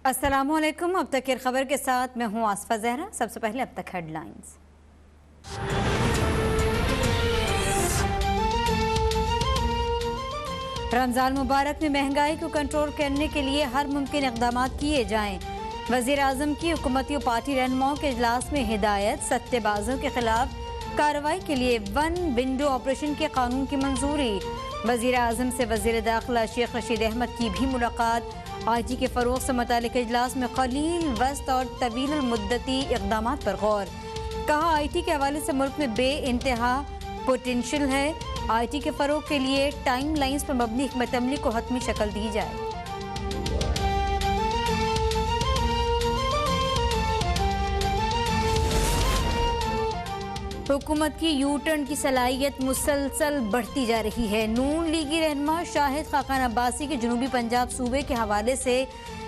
अस्सलामुअलैकुम। अब तक की खबर के साथ मैं हूँ आसफा जहरा। सबसे पहले अब तक हेडलाइंस। रमजान मुबारक में महंगाई को कंट्रोल करने के लिए हर मुमकिन इक़दाम किए जाएं। वज़ीर आज़म की हुकूमती पार्टी रहनुमाओं के इजलास में हिदायत। सट्टेबाजों के खिलाफ कार्रवाई के लिए वन विंडो ऑपरेशन के कानून की मंजूरी। वज़ीर आज़म से वज़ीर दाखिला शेख रशीद अहमद की भी मुलाकात। IT के फ़रोग़ से मुतालिक इजलास में क़लील वस्त और तवील मुद्दती इक़दाम पर गौर। कहा IT के हवाले से मुल्क में बे इंतहा पोटेंशियल है। IT के फ़रोग़ के लिए टाइम लाइन्स पर मबनी हिकमत अमली को हतमी शक्ल दी जाए। हुकूमत की यू टर्न की सलाहियत मुसलसल बढ़ती जा रही है। नून लीगी रहनुमा शाहिद खाकान अब्बासी के जनूबी पंजाब सूबे के हवाले से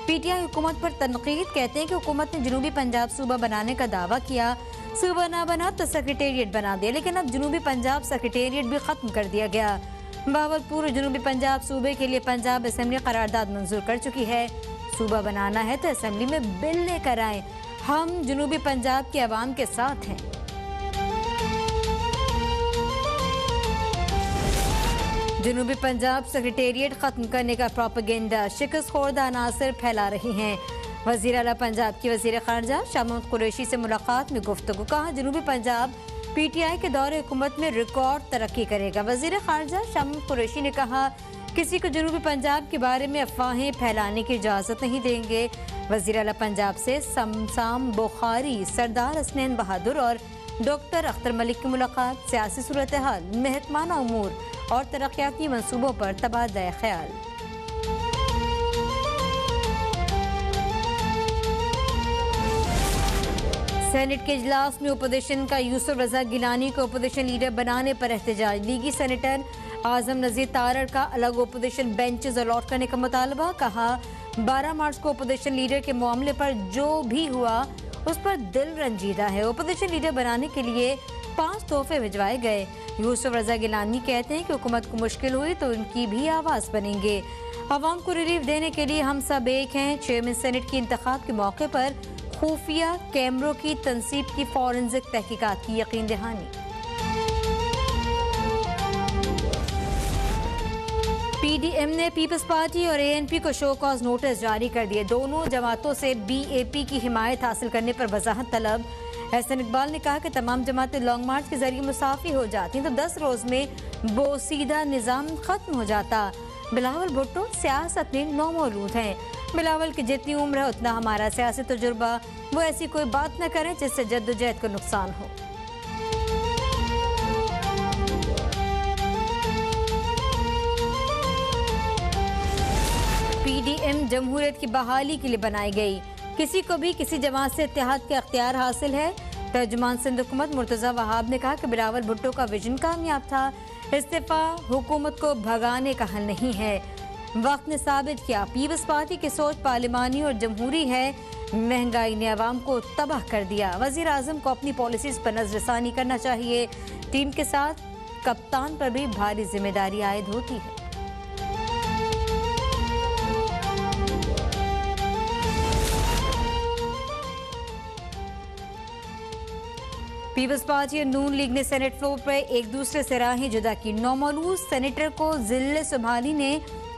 PTI हुकूमत पर तनकीद। कहते हैं कि हुकूमत ने जनूबी पंजाब सूबा बनाने का दावा किया, सूबा ना बना तो सेक्रेटेरिएट बना दिया, लेकिन अब जनूबी पंजाब सेक्रेटेरिएट भी ख़त्म कर दिया गया। बहावलपुर जनूबी पंजाब सूबे के लिए पंजाब असम्बली करारदाद मंजूर कर चुकी है। सूबा बनाना है तो असम्बली में बिल लेकर आए। हम जनूबी पंजाब के अवाम के साथ हैं। जनूबी पंजाब सेक्रेटेरिएट ख़त्म करने का प्रोपेगेंडा शिकस्त खोर्दा अनासर फैला रही हैं। वज़ीर आला पंजाब की वज़ीर ख़ारजा शाह महमूद कुरैशी से मुलाकात में गुफ्तगू। कहा जनूबी पंजाब PTI के दौरे हुकूमत में रिकॉर्ड तरक्की करेगा। वज़ीर ख़ारजा शाह महमूद कुरैशी ने कहा किसी को जनूबी पंजाब के बारे में अफवाहें फैलाने की इजाज़त नहीं देंगे। वज़ीर आला पंजाब से समसाम बुखारी, सरदार हसनैन बहादुर और डॉक्टर अख्तर मलिक की मुलाकात। सियासी सूरत हाल, महकमाना उमूर और तरक्याती मंसूबों पर तबादला ख्याल। सेनेट के इजलास में अपोजिशन का यूसुफ रजा गिलानी को अपोजिशन लीडर बनाने पर एहतजाज। लीगी सेनेटर आजम नज़ीर तारड़ का अलग अपोजिशन बेंचेस अलॉट करने का मुतालबा। कहा 12 मार्च को अपोजिशन लीडर के मामले पर जो भी हुआ उस पर दिल रंजीदा है। अपोजिशन लीडर बनाने के लिए 5 तोहफे भिजवाए गए। यूसुफ रजा गिलानी कहते हैं कि हुकूमत को मुश्किल हुई तो उनकी भी आवाज़ बनेंगे। अवाम को रिलीफ देने के लिए हम सब एक हैं। चेयरमैन सेनेट के इंतखाब के मौके पर खुफिया कैमरों की तनसीब की फॉरेंसिक तहकीकात की यकीन दहानी। PDM ने पीपल्स पार्टी और ANP को शो कॉज नोटिस जारी कर दिए। दोनों जमातों से BAP की हिमायत हासिल करने पर वजाहत तलब। एहसन इकबाल ने कहा कि तमाम जमातें लॉन्ग मार्च के जरिए मुसाफी हो जाती तो 10 रोज़ में बोसीदा निज़ाम ख़त्म हो जाता। बिलावल भुट्टो सियासत में नौमौलूद हैं। बिलावल की जितनी उम्र है उतना हमारा सियासी तजुर्बा। वो ऐसी कोई बात न करें जिससे जद्दोजहद को नुकसान हो। PDM जमहूरियत की बहाली के लिए बनाई गई। किसी को भी किसी जमात से इत्तेहाद का अख्तियार हासिल है। तर्जुमान सिंध हुकूमत मुर्तज़ा वहाब ने कहा कि बिलावल भुट्टो का विजन कामयाब था। इस्तीफा हुकूमत को भगाने का हल नहीं है। वक्त ने साबित किया पीपल्स पार्टी की सोच पार्लिमानी और जमहूरी है। महंगाई ने अवाम को तबाह कर दिया। वज़ीर आज़म को अपनी पॉलिसीज़ पर नज़रसानी करना चाहिए। टीम के साथ कप्तान पर भी भारी जिम्मेदारी आयद होती है। पीपल्स पार्टी और नून लीग ने सेनेट फ्लोर पर एक दूसरे से राहें जुदा की। नौमौलूद सेनेटर को जिले सुभानी ने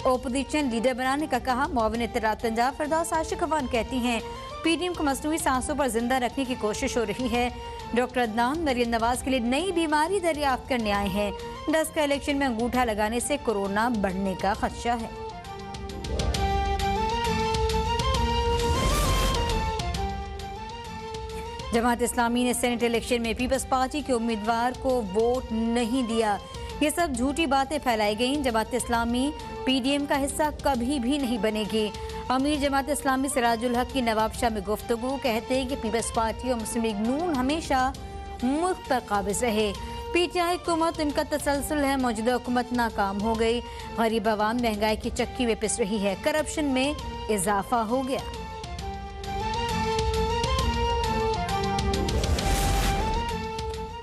ओपोजिशन लीडर बनाने का कहा। मुआविन इत्तलात पंजाब फरदौस आशिक अवान कहती हैं PDM को मसनूई सांसों पर जिंदा रखने की कोशिश हो रही है। डॉक्टर अदनान मरियम नवाज के लिए नई बीमारी दरियाफ्त करने आए हैं। 10 का इलेक्शन में अंगूठा लगाने से कोरोना बढ़ने का खदशा है। जमात इस्लामी ने सेनेट इलेक्शन में पीपल्स पार्टी के उम्मीदवार को वोट नहीं दिया। ये सब झूठी बातें फैलाई गईं। जमात इस्लामी PDM का हिस्सा कभी भी नहीं बनेगी। अमीर जमात इस्लामी सिराजुल हक की नवाबशाह में गुफ्तगू। कहते हैं कि पीपल्स पार्टी और मुस्लिम लीग नून हमेशा मुल्क पर काबिज रहे। PTI हुकूमत इनका तसलसल है। मौजूदा हुकूमत नाकाम हो गई। गरीब आवाम महंगाई की चक्की में पिस रही है। करप्शन में इजाफा हो गया।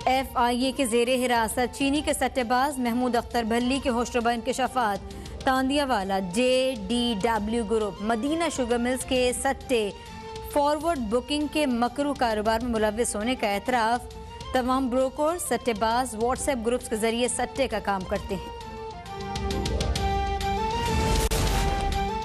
FIA के ज़ेरे हिरासत चीनी के सट्टेबाज महमूद अख्तर भल्ली के होशरुबा इंकशाफात। Tandianwala JDW group Madina sugar mills के सट्टे फॉरवर्ड बुकिंग के मकरू कारोबार में मुलव्विस होने का एतराफ़। तमाम ब्रोकर सट्टेबाज व्हाट्सएप ग्रुप्स के जरिए सट्टे का काम करते हैं।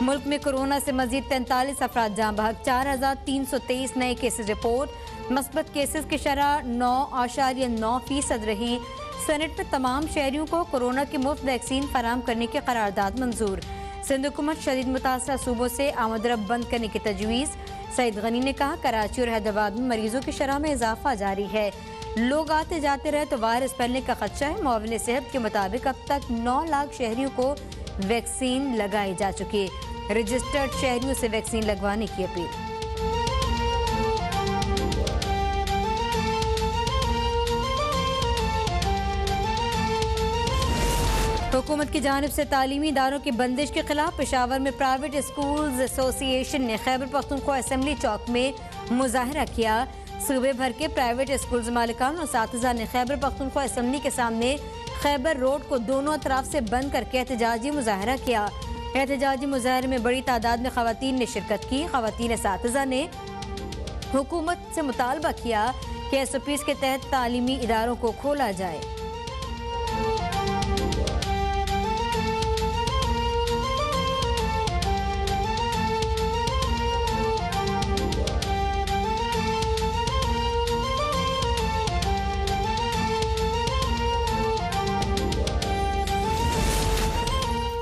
मुल्क में कोरोना से मजीद 43 अफराद जाँ बहक, 4323 नए केसेस रिपोर्ट। मस्बत केसेस की शरह 9.9% रही। सेनेट में तमाम शहरियों को कोरोना की मुफ्त वैक्सीन फराम करने की करारदाद मंजूर। सिंध हुकूमत शदीद मुतासरा सूबों से आमदरफ्त बंद करने की तजवीज़। सईद गनी ने कहा कराची और हैदराबाद में मरीजों की शरह में इजाफा जारी है। लोग आते जाते रहे तो वायरस फैलने का खदशा है। मुआविन सेहत के मुताबिक अब तक 9 लाख शहरियों को वैक्सीन लगाई जा चुकी है। रजिस्टर्ड शहरियों से वैक्सीन लगवाने की अपील। हुकूमत की जानिब से तालीमी इदारों की बंदिश के खिलाफ पेशावर में प्राइवेट स्कूल्स एसोसिएशन ने खैबर पख्तूनख्वा असेंबली चौक में मुजाहरा किया। सूबे भर के प्राइवेट स्कूल्स मालिकान और साथिज़ा ने खैबर पख्तूनख्वा असेंबली के सामने खैबर रोड को दोनों अतराफ से बंद करके एहतजाजी मुजाहरा किया। एहतजाजी मुजाहरे में बड़ी तादाद में खवातीन ने शिरकत की। खवातीन साथिज़ा ने हुकूमत से मुतालबा किया कि SOPs के तहत तालीमी इदारों को खोला जाए।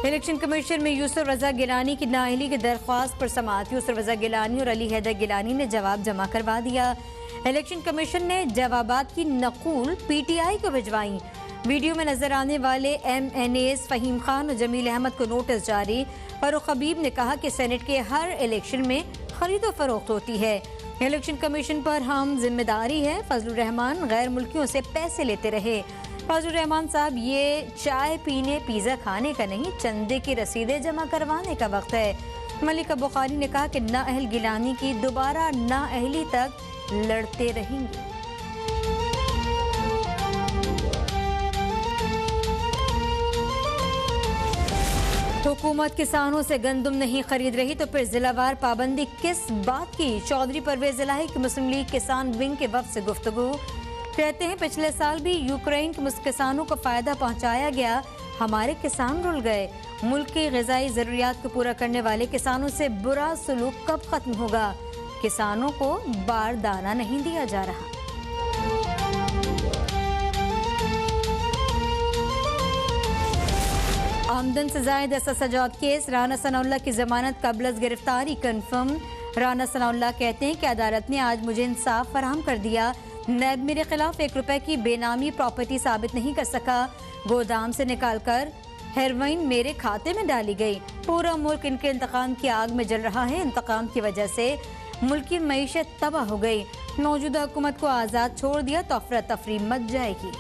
इलेक्शन कमीशन में यूसुफ रजा गिलानी की नाअहली की दरख्वास्त पर समाअत। यूसुफ रजा गिलानी और अली हैदर गिलानी ने जवाब जमा करवा दिया। इलेक्शन कमीशन ने जवाबात की नकूल PTI को भिजवाई। वीडियो में नजर आने वाले MNAs फहीम खान और जमील अहमद को नोटिस जारी। फारूक हबीब ने कहा कि सेनेट के हर इलेक्शन में खरीदो फरोख्त होती है। इलेक्शन कमीशन पर हम जिम्मेदारी है। फजलुर रहमान गैर मुल्कियों से पैसे लेते रहे। फजलुर रहमान साहब, ये चाय पीने पिज़्ज़ा खाने का नहीं, चंदे की रसीदें जमा करवाने का वक्त है। मलिका बुखारी ने कहा कि नाअहल गिलानी की दोबारा नाअहली तक लड़ते रहेंगे। हुकूमत किसानों से गंदम नहीं खरीद रही तो फिर जिलावार पाबंदी किस बात की? चौधरी परवेज इलाही की मुस्लिम लीग किसान विंग के वफ्द से गुफ्तगू। कहते हैं पिछले साल भी यूक्रेन के किसानों को फायदा पहुंचाया गया, हमारे किसान रुल गए। मुल्क की ग़िज़ाई ज़रूरियात को पूरा करने वाले किसानों से बुरा सलूक कब खत्म होगा? किसानों को बारदाना नहीं दिया जा रहा। आमदन से ज़ायद सजावट केस, राना सनाउल्लाह की जमानत कबल गिरफ्तारी कन्फर्म। राना सनाउल्लाह कहते हैं कि अदालत ने आज मुझे इंसाफ फराहम कर दिया। नैब मेरे खिलाफ 1 रुपए की बेनामी प्रॉपर्टी साबित नहीं कर सका। गोदाम से निकालकर हेरोइन मेरे खाते में डाली गई। पूरा मुल्क इनके इंतकाम की आग में जल रहा है। इंतकाम की वजह से मुल्क की मईशत तबाह हो गई। मौजूदा हुकूमत को आज़ाद छोड़ दिया तो अफरा तफरी मच जाएगी।